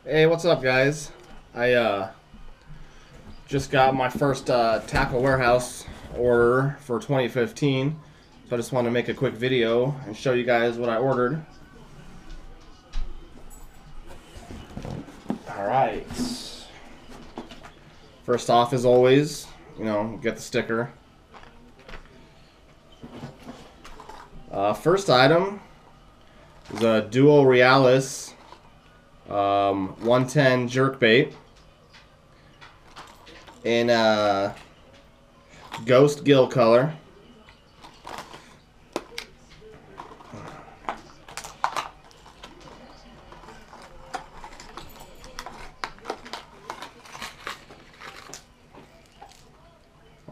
Hey, what's up, guys? I just got my first TackleWarehouse order for 2015, so I just wanted to make a quick video and show you guys what I ordered. Alright. First off, as always, get the sticker. First item is a Duo Realis 110 jerkbait in ghost gill color.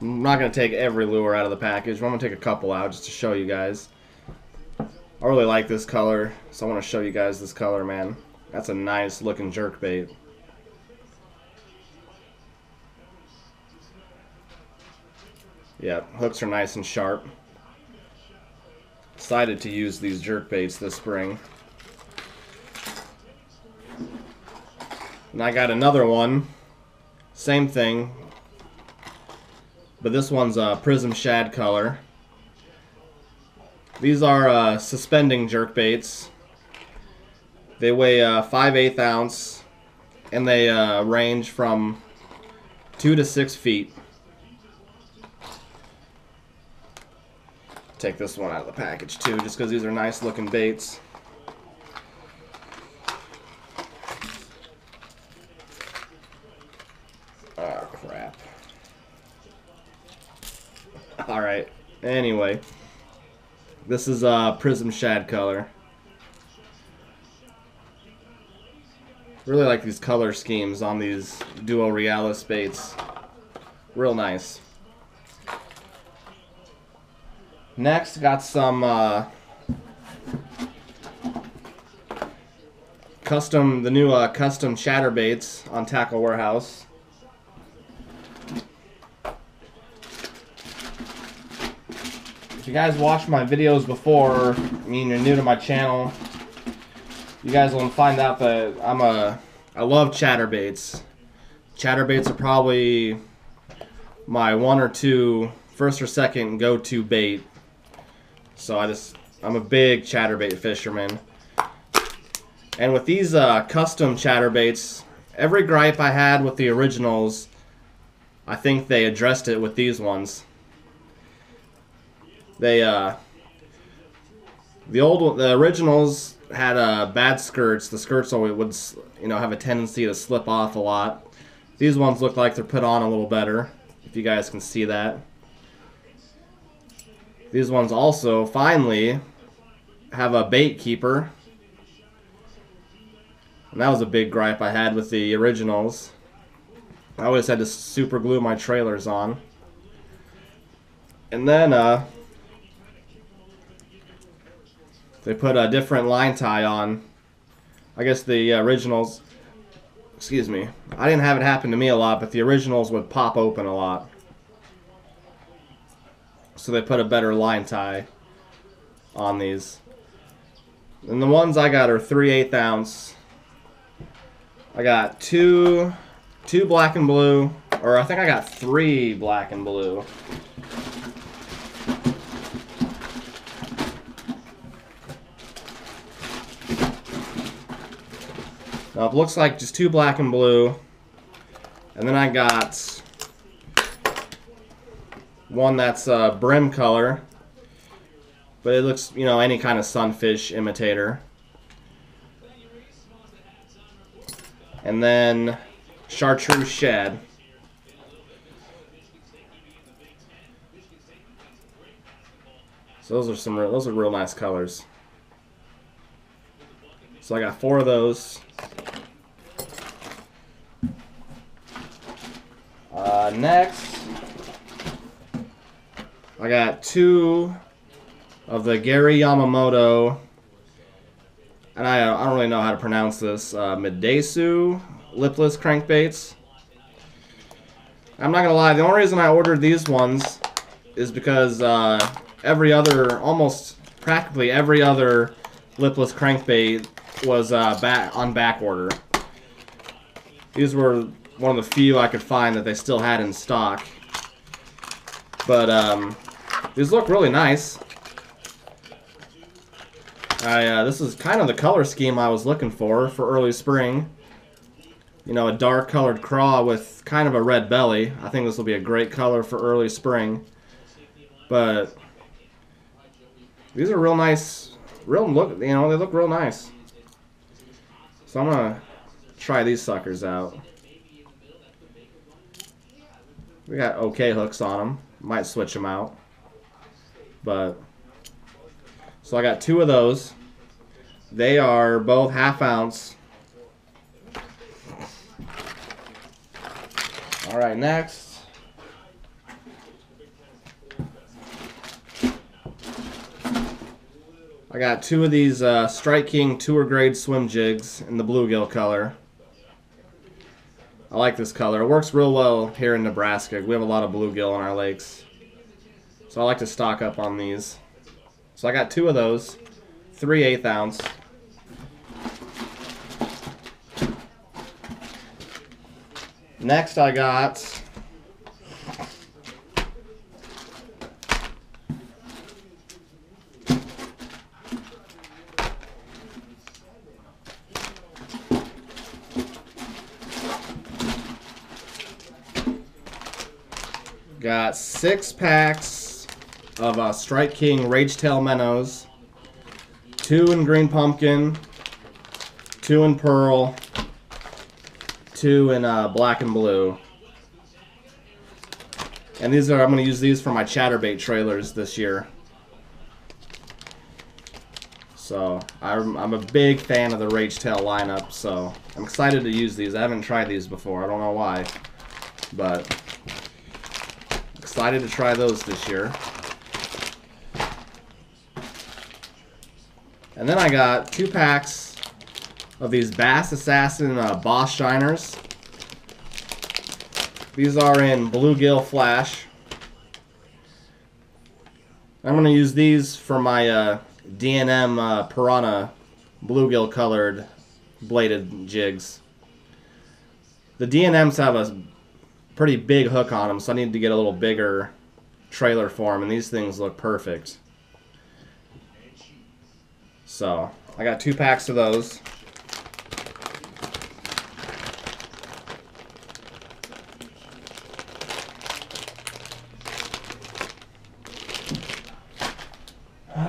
I'm not going to take every lure out of the package, but I'm going to take a couple out just to show you guys. I really like this color, so I want to show you guys this color, man. That's a nice looking jerkbait. Yeah, hooks are nice and sharp. Excited to use these jerkbaits this spring. And I got another one. Same thing. But this one's a prism shad color. These are suspending jerkbaits. They weigh 5/8 ounce, and they range from 2 to 6 feet. Take this one out of the package too, just because these are nice looking baits. Oh crap. Alright, anyway. This is prism shad color. Really like these color schemes on these Duo Realis baits. Real nice. Next, got some the new custom chatterbaits on TackleWarehouse. If you guys watched my videos before, you're new to my channel, you guys will find out that I love chatterbaits. Chatterbaits are probably my one or two first or second go-to bait. So I'm a big chatterbait fisherman. And with these custom chatterbaits, every gripe I had with the originals, I think they addressed it with these ones. The originals had bad skirts. The skirts always would, have a tendency to slip off a lot. These ones look like they're put on a little better, if you guys can see that. These ones also finally have a bait keeper. And that was a big gripe I had with the originals. I always had to super glue my trailers on. And then they put a different line tie on. I guess the originals, excuse me, I didn't have it happen to me a lot, but the originals would pop open a lot. So they put a better line tie on these. And the ones I got are 3/8 ounce. I got two black and blue, or I think I got 3 black and blue. Now it looks like just 2 black and blue, and then I got one that's brim color, but it looks, any kind of sunfish imitator. And then chartreuse shad. So those are real nice colors. So I got 4 of those. Next, I got 2 of the Gary Yamamoto, and I don't really know how to pronounce this, Midesu lipless crankbaits. I'm not gonna lie, the only reason I ordered these ones is because almost practically every other lipless crankbait was on back order. These were one of the few I could find that they still had in stock. But these look really nice. This is kind of the color scheme I was looking for early spring. You know, a dark colored craw with kind of a red belly. I think this will be a great color for early spring. But these are real nice, they look real nice. So I'm gonna try these suckers out. We got okay hooks on them. Might switch them out. But so I got 2 of those. They are both 1/2 ounce. All right, next. I got 2 of these Strike King Tour Grade swim jigs in the bluegill color. I like this color. It works real well here in Nebraska. We have a lot of bluegill on our lakes. So I like to stock up on these. So I got 2 of those, 3 1/8 ounce. Next I got got 6 packs of Strike King Rage Tail minnows, 2 in green pumpkin, 2 in pearl, 2 in black and blue. And these are, I'm going to use these for my chatterbait trailers this year. So I'm a big fan of the Rage Tail lineup, so I'm excited to use these. I haven't tried these before. I don't know why, but excited to try those this year. And then I got 2 packs of these Bass Assassin Boss Shiners. These are in bluegill flash. I'm going to use these for my D&M Piranha bluegill colored bladed jigs. The D&Ms have a pretty big hook on them, so I need to get a little bigger trailer for them, and these things look perfect. So I got 2 packs of those.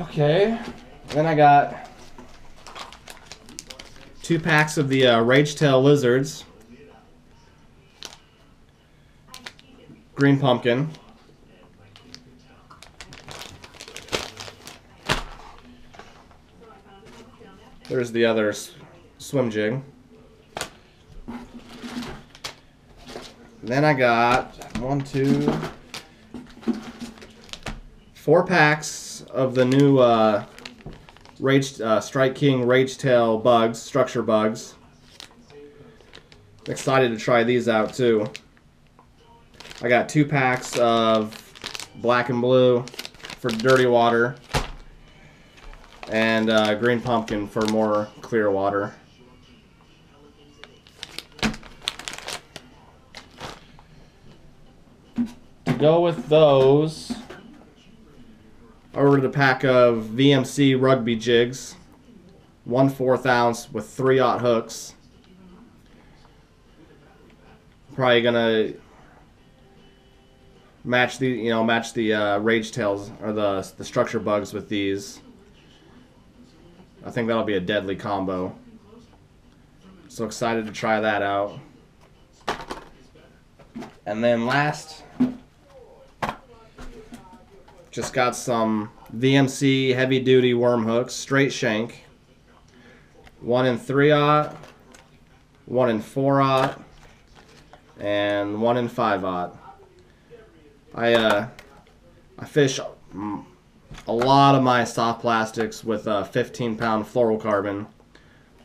Okay, then I got 2 packs of the Rage Tail lizards, green pumpkin, there's the other swim jig. Then I got 4 packs of the new Strike King Rage Tail bugs, structure bugs. I'm excited to try these out too. I got 2 packs of black and blue for dirty water, and green pumpkin for more clear water. To go with those, I ordered a pack of VMC rugby jigs, 1/4 ounce with 3/0 hooks. Probably gonna match the Rage Tails or the structure bugs with these. I think that'll be a deadly combo. So excited to try that out. And then last, just got some VMC heavy duty worm hooks, straight shank. 1 in 3/0, 1 in 4/0, and 1 in 5/0. I fish a lot of my soft plastics with 15-pound fluorocarbon,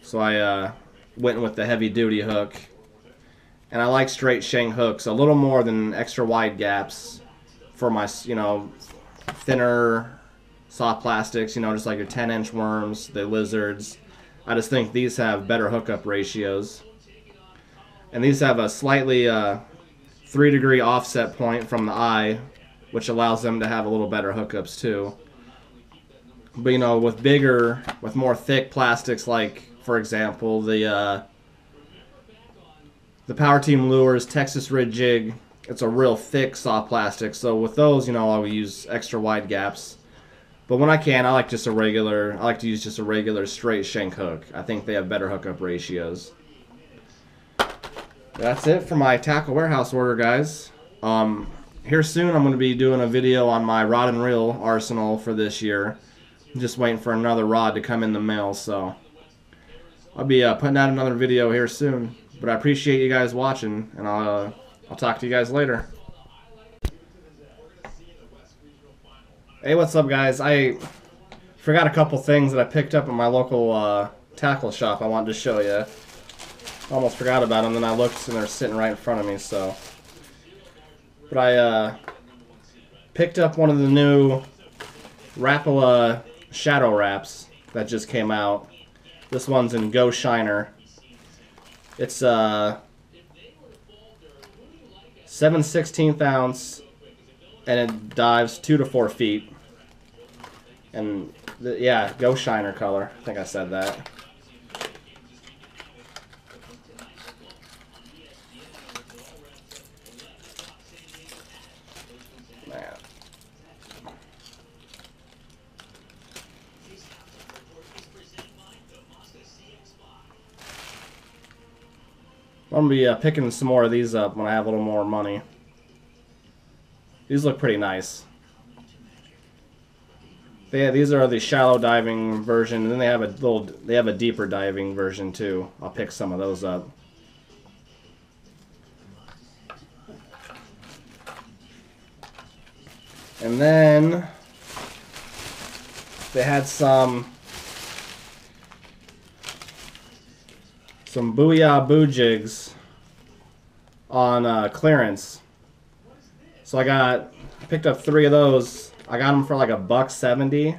so I went with the heavy duty hook. And I like straight shank hooks a little more than extra wide gaps for my, thinner soft plastics, just like your 10-inch worms, the lizards. I just think these have better hookup ratios. And these have a slightly 3-degree offset point from the eye, which allows them to have a little better hookups too. But you know, with more thick plastics, like for example the Power Team Lures Texas Rid Jig, it's a real thick soft plastic. So with those, you know, I'll use extra wide gaps. But when I can, I like to use just a regular straight shank hook. I think they have better hookup ratios. That's it for my Tackle Warehouse order, guys. Here soon I'm going to be doing a video on my rod and reel arsenal for this year. I'm just waiting for another rod to come in the mail, so I'll be putting out another video here soon. But I appreciate you guys watching, and I'll talk to you guys later. Hey, what's up, guys? I forgot a couple things that I picked up at my local tackle shop I wanted to show you. Almost forgot about them, then I looked and they're sitting right in front of me, so. But I picked up one of the new Rapala shadow wraps that just came out. This one's in Go Shiner. It's 7/16 ounce, and it dives 2 to 4 feet. And yeah, Go Shiner color. I think I said that. Man. I'm going to be picking some more of these up when I have a little more money. These look pretty nice. These are the shallow diving version, and then they have a deeper diving version too. I'll pick some of those up. And then they had some Booyah Boo jigs on clearance. So I picked up 3 of those. I got them for like $1.70.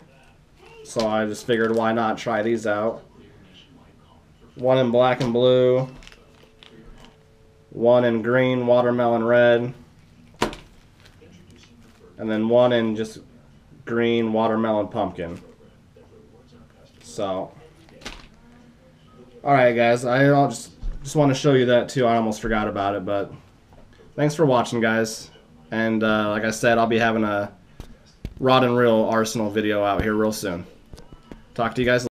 So I just figured, why not try these out. One in black and blue, one in green, watermelon red, and then one in just green, watermelon pumpkin. So, alright guys, I'll just want to show you that too. I almost forgot about it, but thanks for watching, guys. And like I said, I'll be having a rod and reel arsenal video out here real soon. Talk to you guys later.